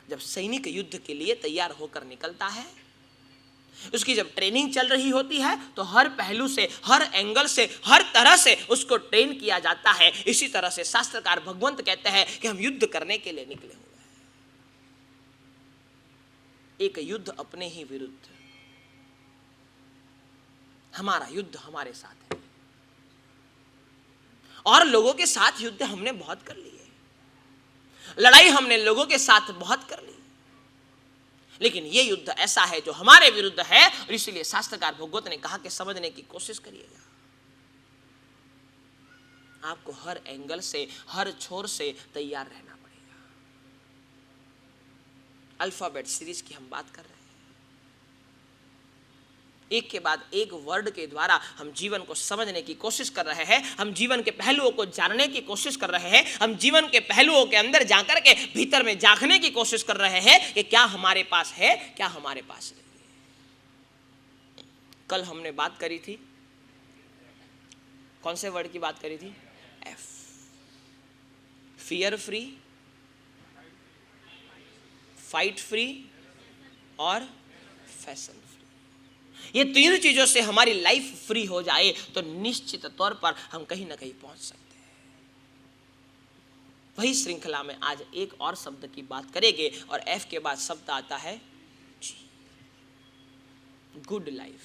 जब सैनिक युद्ध के लिए तैयार होकर निकलता है, उसकी जब ट्रेनिंग चल रही होती है तो हर पहलू से, हर एंगल से, हर तरह से उसको ट्रेन किया जाता है। इसी तरह से शास्त्रकार भगवंत कहते हैं कि हम युद्ध करने के लिए निकले हुए हैं, एक युद्ध अपने ही विरुद्ध। हमारा युद्ध हमारे साथ है, और लोगों के साथ युद्ध हमने बहुत कर लिए, लड़ाई हमने लोगों के साथ बहुत कर ली, लेकिन यह युद्ध ऐसा है जो हमारे विरुद्ध है। और इसीलिए शास्त्रकार भगवत ने कहा कि समझने की कोशिश करिएगा। आपको हर एंगल से, हर छोर से तैयार रहना पड़ेगा। अल्फाबेट सीरीज की हम बात कर रहे हैं। एक के बाद एक वर्ड के द्वारा हम जीवन को समझने की कोशिश कर रहे हैं, हम जीवन के पहलुओं को जानने की कोशिश कर रहे हैं, हम जीवन के पहलुओं के अंदर जाकर के भीतर में झांकने की कोशिश कर रहे हैं कि क्या हमारे पास है, क्या हमारे पास नहीं है। कल हमने बात करी थी, कौन से वर्ड की बात करी थी? F, fear free, fight free और फैशन। ये तीन चीजों से हमारी लाइफ फ्री हो जाए तो निश्चित तौर पर हम कहीं ना कहीं पहुंच सकते हैं। वही श्रृंखला में आज एक और शब्द की बात करेंगे, और एफ के बाद शब्द आता है जी, गुड लाइफ।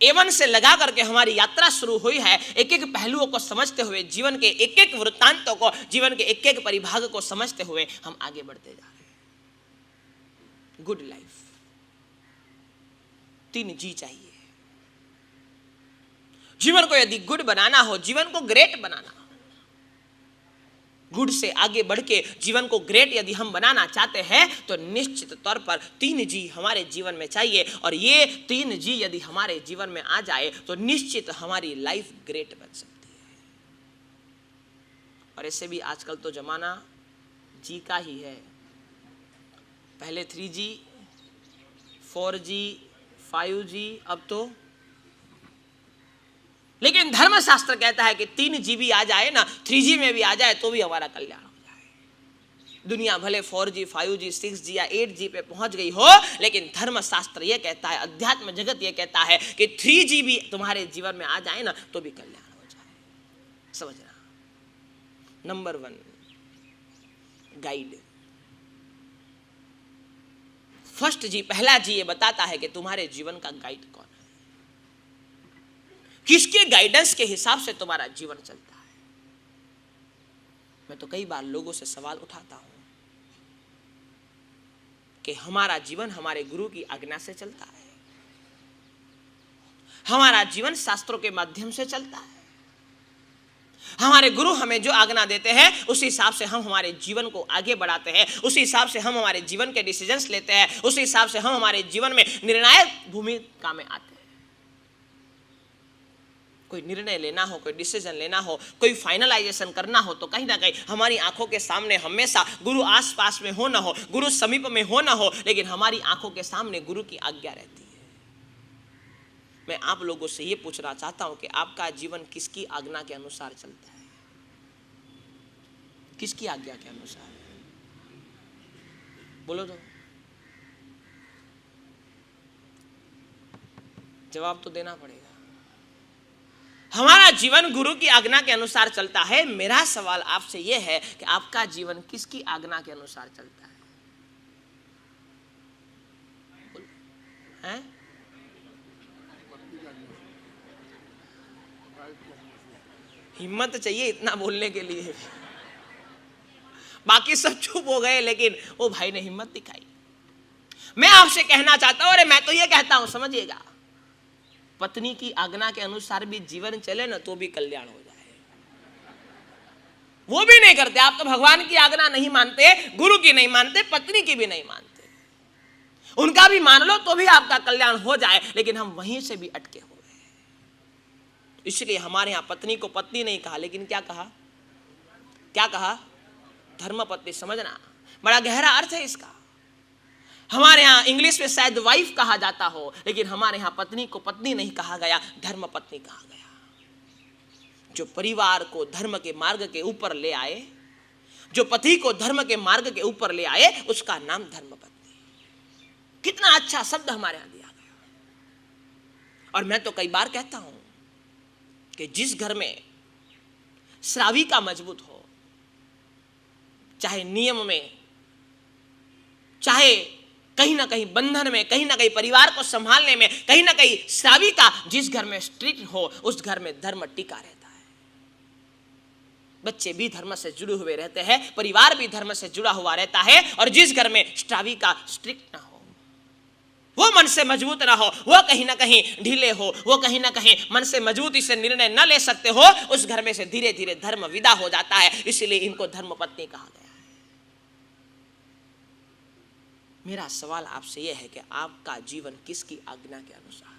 A1 से लगा करके हमारी यात्रा शुरू हुई है। एक एक पहलुओं को समझते हुए, जीवन के एक एक वृत्तांतों को, जीवन के एक एक परिभाग को समझते हुए हम आगे बढ़ते जा रहे हैं। गुड लाइफ, 3 जी चाहिए। जीवन को यदि गुड बनाना हो, जीवन को ग्रेट बनाना हो, गुड से आगे बढ़ के जीवन को ग्रेट यदि हम बनाना चाहते हैं तो निश्चित तौर पर 3 जी हमारे जीवन में चाहिए। और ये 3 जी यदि हमारे जीवन में आ जाए तो निश्चित हमारी लाइफ ग्रेट बन सकती है। और ऐसे भी आजकल तो जमाना जी का ही है। पहले 3G, 4G, 5G, अब तो, लेकिन धर्मशास्त्र कहता है कि 3G भी आ जाए ना, 3G में भी आ जाए तो भी हमारा कल्याण हो जाए। दुनिया भले 4G, 5G, 6G या 8G पे पहुंच गई हो, लेकिन धर्मशास्त्र यह कहता है, अध्यात्म जगत यह कहता है कि 3G भी तुम्हारे जीवन में आ जाए ना तो भी कल्याण हो जाए। समझना। Number 1, guide. फर्स्ट जी, पहला जी ये बताता है कि तुम्हारे जीवन का गाइड कौन है, किसके गाइडेंस के हिसाब से तुम्हारा जीवन चलता है। मैं तो कई बार लोगों से सवाल उठाता हूं कि हमारा जीवन हमारे गुरु की आज्ञा से चलता है, हमारा जीवन शास्त्रों के माध्यम से चलता है। हमारे गुरु हमें जो आज्ञा देते हैं उस हिसाब से हम हमारे जीवन को आगे बढ़ाते हैं, उस हिसाब से हम हमारे जीवन के डिसीजंस लेते हैं, उस हिसाब से हम हमारे जीवन में निर्णायक भूमिका में आते हैं। कोई निर्णय लेना हो, कोई डिसीजन लेना हो, कोई फाइनलाइजेशन करना हो तो कहीं ना कहीं हमारी आंखों के सामने हमेशा गुरु आसपास में हो ना हो, गुरु समीप में हो ना हो, लेकिन हमारी आंखों के सामने गुरु की आज्ञा रहती है। मैं आप लोगों से ये पूछना चाहता हूं कि आपका जीवन किसकी आज्ञा के अनुसार चलता है? किसकी आज्ञा के अनुसार? बोलो तो, जवाब तो देना पड़ेगा। हमारा जीवन गुरु की आज्ञा के अनुसार चलता है। मेरा सवाल आपसे यह है कि आपका जीवन किसकी आज्ञा के अनुसार चलता है? हिम्मत चाहिए इतना बोलने के लिए। बाकी सब चुप हो गए, लेकिन वो भाई ने हिम्मत दिखाई। मैं आपसे कहना चाहता हूं, अरे मैं तो ये कहता हूं, समझिएगा, पत्नी की आज्ञा के अनुसार भी जीवन चले ना तो भी कल्याण हो जाए। वो भी नहीं करते। आप तो भगवान की आज्ञा नहीं मानते, गुरु की नहीं मानते, पत्नी की भी नहीं मानते, उनका भी मान लो तो भी आपका कल्याण हो जाए, लेकिन हम वहीं से भी अटके हुए। इसलिए हमारे यहां पत्नी को पत्नी नहीं कहा, लेकिन क्या कहा? क्या कहा? धर्मपत्नी। समझना, बड़ा गहरा अर्थ है इसका। हमारे यहाँ इंग्लिश में शायद वाइफ कहा जाता हो, लेकिन हमारे यहाँ पत्नी को पत्नी नहीं कहा गया, धर्मपत्नी कहा गया। जो परिवार को धर्म के मार्ग के ऊपर ले आए, जो पति को धर्म के मार्ग के ऊपर ले आए उसका नाम धर्मपत्नी। कितना अच्छा शब्द हमारे यहां दिया गया। और मैं तो कई बार कहता हूं कि जिस घर में श्राविका मजबूत हो, चाहे नियम में, चाहे कहीं ना कहीं बंधन में, कहीं ना कहीं परिवार को संभालने में, कहीं ना कहीं श्राविका जिस घर में स्ट्रिक्ट हो उस घर में धर्म टिका रहता है। बच्चे भी धर्म से जुड़े हुए रहते हैं, परिवार भी धर्म से जुड़ा हुआ रहता है। और जिस घर में श्राविका स्ट्रिक्ट ना हो, वो मन से मजबूत ना हो, वो कहीं ना कहीं ढीले हो, वो कहीं ना कहीं मन से मजबूती से निर्णय न ले सकते हो, उस घर में से धीरे धीरे धर्म विदा हो जाता है। इसलिए इनको धर्मपत्नी कहा गया है। मेरा सवाल आपसे यह है कि आपका जीवन किसकी आज्ञा के अनुसार है?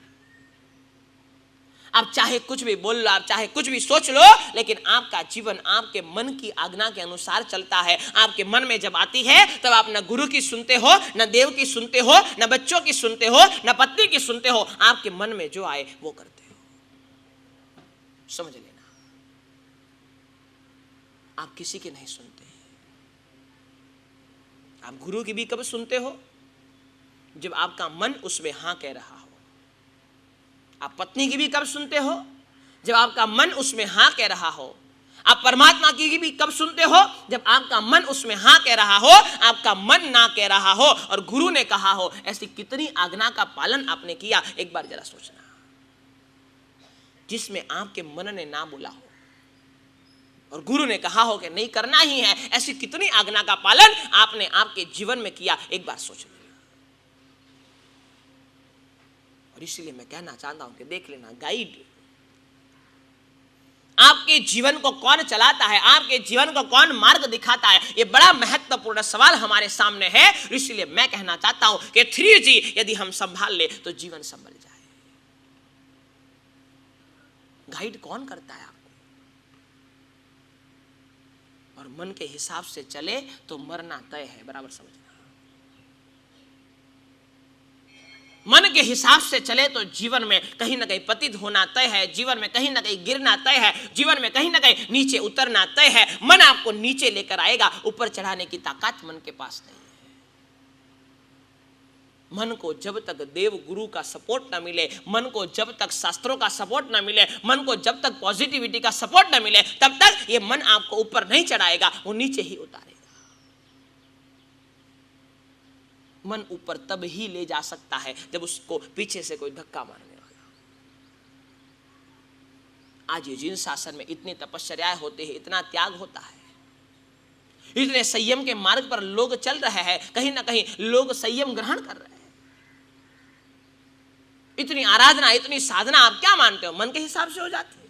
आप चाहे कुछ भी बोल लो, आप चाहे कुछ भी सोच लो, लेकिन आपका जीवन आपके मन की आज्ञा के अनुसार चलता है। आपके मन में जब आती है तब आप न गुरु की सुनते हो, न देव की सुनते हो, न बच्चों की सुनते हो, न पत्नी की सुनते हो। आपके मन में जो आए वो करते हो। समझ लेना, आप किसी की नहीं सुनते। आप गुरु की भी कब सुनते हो? जब आपका मन उसमें हां कह रहा हो। आप पत्नी की भी कब सुनते हो? जब आपका मन उसमें हां कह रहा हो। आप परमात्मा की भी कब सुनते हो? जब आपका मन उसमें हां कह रहा हो, आपका मन ना कह रहा हो और गुरु ने कहा हो। ऐसी कितनी आज्ञा का पालन आपने किया, एक बार जरा सोचना, जिसमें आपके मन ने ना बोला हो और गुरु ने कहा हो कि नहीं करना ही है। ऐसी कितनी आज्ञा का पालन आपने आपके जीवन में किया, एक बार सोच लेना। और इसलिए मैं कहना चाहता हूं कि देख लेना, गाइड आपके जीवन को कौन चलाता है, आपके जीवन को कौन मार्ग दिखाता है, ये बड़ा महत्वपूर्ण सवाल हमारे सामने है। इसलिए मैं कहना चाहता हूं कि 3G यदि हम संभाल ले तो जीवन संभल जाए। गाइड कौन करता है आपको? और मन के हिसाब से चले तो मरना तय है। बराबर समझना, मन के हिसाब से चले तो जीवन में कहीं ना कहीं पतित होना तय है, जीवन में कहीं ना कहीं गिरना तय है, जीवन में कहीं ना कहीं नीचे उतरना तय है। मन आपको नीचे लेकर आएगा, ऊपर चढ़ाने की ताकत मन के पास नहीं है। मन को जब तक देव गुरु का सपोर्ट ना मिले, मन को जब तक शास्त्रों का सपोर्ट ना मिले, मन को जब तक पॉजिटिविटी का सपोर्ट ना मिले, तब तक ये मन आपको ऊपर नहीं चढ़ाएगा, वो नीचे ही उतारेगा। मन ऊपर तब ही ले जा सकता है जब उसको पीछे से कोई धक्का मारने वाला। आज ये जिन शासन में इतनी तपस्याएं होते हैं, इतना त्याग होता है, इतने संयम के मार्ग पर लोग चल रहे हैं, कहीं ना कहीं लोग संयम ग्रहण कर रहे हैं। इतनी आराधना, इतनी साधना आप क्या मानते हो मन के हिसाब से हो जाती है?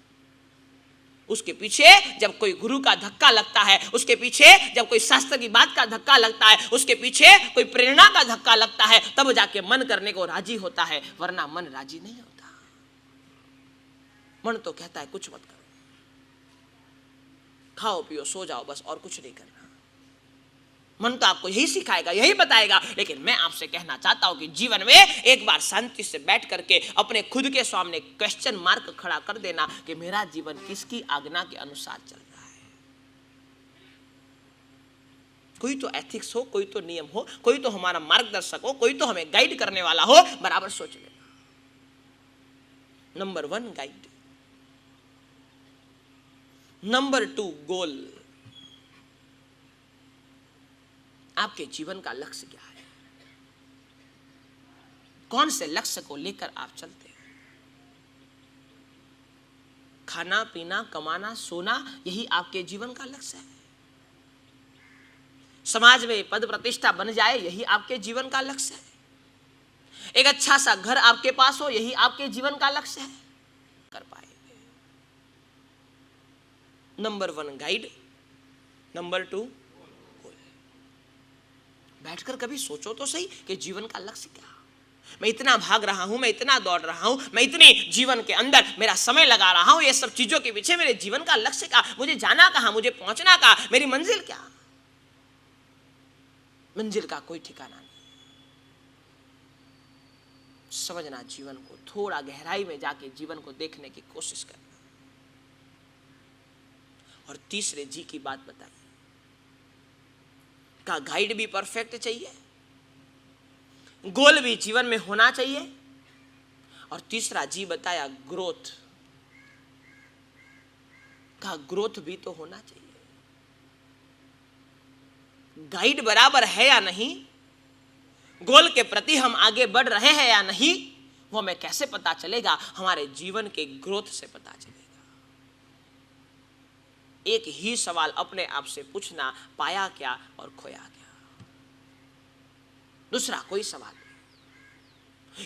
उसके पीछे जब कोई गुरु का धक्का लगता है, उसके पीछे जब कोई शास्त्र की बात का धक्का लगता है, उसके पीछे कोई प्रेरणा का धक्का लगता है, तब जाके मन करने को राजी होता है, वरना मन राजी नहीं होता। मन तो कहता है कुछ मत करो, खाओ पियो सो जाओ, बस और कुछ नहीं करना। मन तो आपको यही सिखाएगा, यही बताएगा। लेकिन मैं आपसे कहना चाहता हूं कि जीवन में एक बार शांति से बैठ करके अपने खुद के सामने क्वेश्चन मार्क खड़ा कर देना कि मेरा जीवन किसकी आज्ञा के अनुसार चल रहा है। कोई तो एथिक्स हो, कोई तो नियम हो, कोई तो हमारा मार्गदर्शक हो, कोई तो हमें गाइड करने वाला हो। बराबर सोच लेना। नंबर 1 गाइड, नंबर 2 गोल। आपके जीवन का लक्ष्य क्या है? कौन से लक्ष्य को लेकर आप चलते हैं? खाना पीना, कमाना, सोना, यही आपके जीवन का लक्ष्य है? समाज में पद प्रतिष्ठा बन जाए, यही आपके जीवन का लक्ष्य है? एक अच्छा सा घर आपके पास हो, यही आपके जीवन का लक्ष्य है? कर पाएंगे। नंबर 1 गाइड, नंबर 2 गोल। बैठकर कभी सोचो तो सही कि जीवन का लक्ष्य क्या है। मैं इतना भाग रहा हूं, मैं इतना दौड़ रहा हूं, मैं इतनी जीवन के अंदर मेरा समय लगा रहा हूं, ये सब चीजों के पीछे मेरे जीवन का लक्ष्य क्या? मुझे जाना कहां, मुझे पहुंचना कहां, मेरी मंजिल क्या? मंजिल का कोई ठिकाना नहीं। समझना जीवन को, थोड़ा गहराई में जाके जीवन को देखने की कोशिश करना। और तीसरे जी की बात बताइए, का गाइड भी परफेक्ट चाहिए, गोल भी जीवन में होना चाहिए, और तीसरा जी बताया ग्रोथ का ग्रोथ भी तो होना चाहिए। गाइड बराबर है या नहीं, गोल के प्रति हम आगे बढ़ रहे हैं या नहीं, वो हमें कैसे पता चलेगा? हमारे जीवन के ग्रोथ से पता चलेगा। एक ही सवाल अपने आप से पूछना, पाया क्या और खोया क्या? दूसरा कोई सवाल नहीं।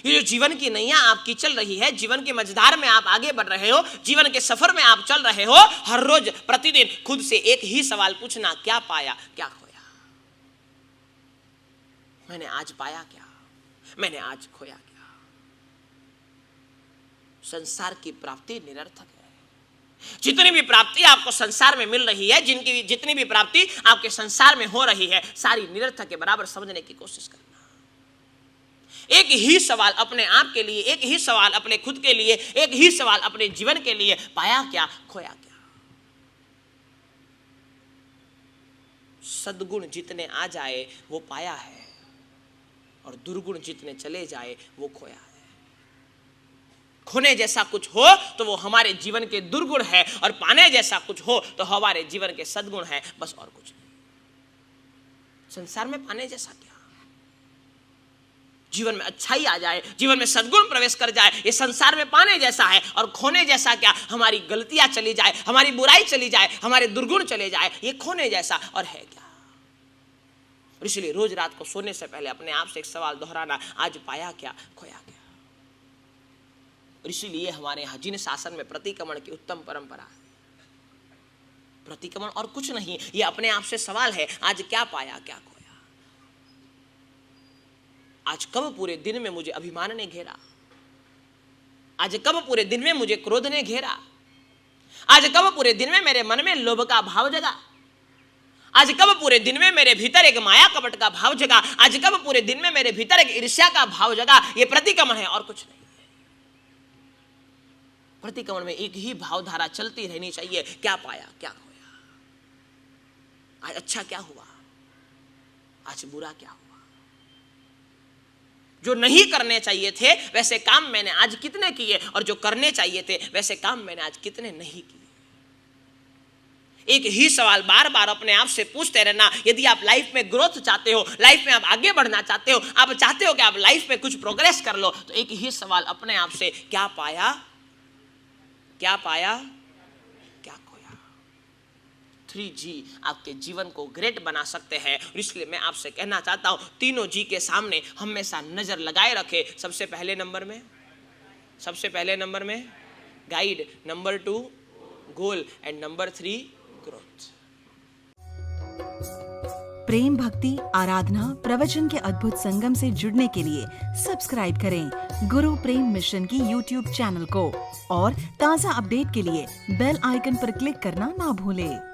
ये जो जीवन की नैया आपकी चल रही है, जीवन की मझधार में आप आगे बढ़ रहे हो, जीवन के सफर में आप चल रहे हो, हर रोज प्रतिदिन खुद से एक ही सवाल पूछना, क्या पाया क्या खोया? मैंने आज पाया क्या, मैंने आज खोया क्या? संसार की प्राप्ति निरर्थक है। जितनी भी प्राप्ति आपको संसार में मिल रही है, जितनी भी प्राप्ति आपके संसार में हो रही है, सारी निरर्थक के बराबर समझने की कोशिश करना। एक ही सवाल अपने आप के लिए, एक ही सवाल अपने खुद के लिए, एक ही सवाल अपने जीवन के लिए, पाया क्या खोया क्या? सद्गुण जितने आ जाए वो पाया है, और दुर्गुण जितने चले जाए वो खोया है। खोने जैसा कुछ हो तो वो हमारे जीवन के दुर्गुण है, और पाने जैसा कुछ हो तो हमारे जीवन के सद्गुण है, बस और कुछ नहीं। संसार में पाने जैसा क्या? जीवन में अच्छाई आ जाए, जीवन में सद्गुण प्रवेश कर जाए, ये संसार में पाने जैसा है। और खोने जैसा क्या? हमारी गलतियां चली जाए, हमारी बुराई चली जाए, हमारे दुर्गुण चले जाए, ये खोने जैसा और है क्या? इसलिए रोज रात को सोने से पहले अपने आप से एक सवाल दोहराना, आज पाया क्या खोया क्या? और इसीलिए हमारे यहाँ जिन शासन में प्रतिक्रमण की उत्तम परंपरा है। प्रतिक्रमण और कुछ नहीं, ये अपने आप से सवाल है, आज क्या पाया क्या खोया? आज कब पूरे दिन में मुझे अभिमान ने घेरा? आज कब पूरे दिन में मुझे क्रोध ने घेरा? आज कब पूरे दिन में मेरे मन में लोभ का भाव जगा? आज कब पूरे दिन में मेरे भीतर एक माया कपट का भाव जगा? आज कब पूरे दिन में मेरे भीतर एक ईर्ष्या का भाव जगा? ये प्रतिक्रमण है और कुछ नहीं। प्रतिक्रमण में एक ही भावधारा चलती रहनी चाहिए, क्या पाया क्या खोया? आज अच्छा क्या हुआ, आज बुरा क्या हुआ? जो नहीं करने चाहिए थे वैसे काम मैंने आज कितने किए, और जो करने चाहिए थे वैसे काम मैंने आज कितने नहीं किए? एक ही सवाल बार बार अपने आप से पूछते रहना। यदि आप लाइफ में ग्रोथ चाहते हो, लाइफ में आप आगे बढ़ना चाहते हो, आप चाहते हो कि आप लाइफ में कुछ प्रोग्रेस कर लो, तो एक ही सवाल अपने आप से, क्या पाया क्या खोया? 3G आपके जीवन को ग्रेट बना सकते हैं। इसलिए मैं आपसे कहना चाहता हूं, तीनों जी के सामने हमेशा नजर लगाए रखे। सबसे पहले नंबर में guide, number 2 goal, and number 3 growth. प्रेम, भक्ति, आराधना, प्रवचन के अद्भुत संगम से जुड़ने के लिए सब्सक्राइब करें गुरु प्रेम मिशन की YouTube चैनल को, और ताज़ा अपडेट के लिए बेल आइकन पर क्लिक करना ना भूलें।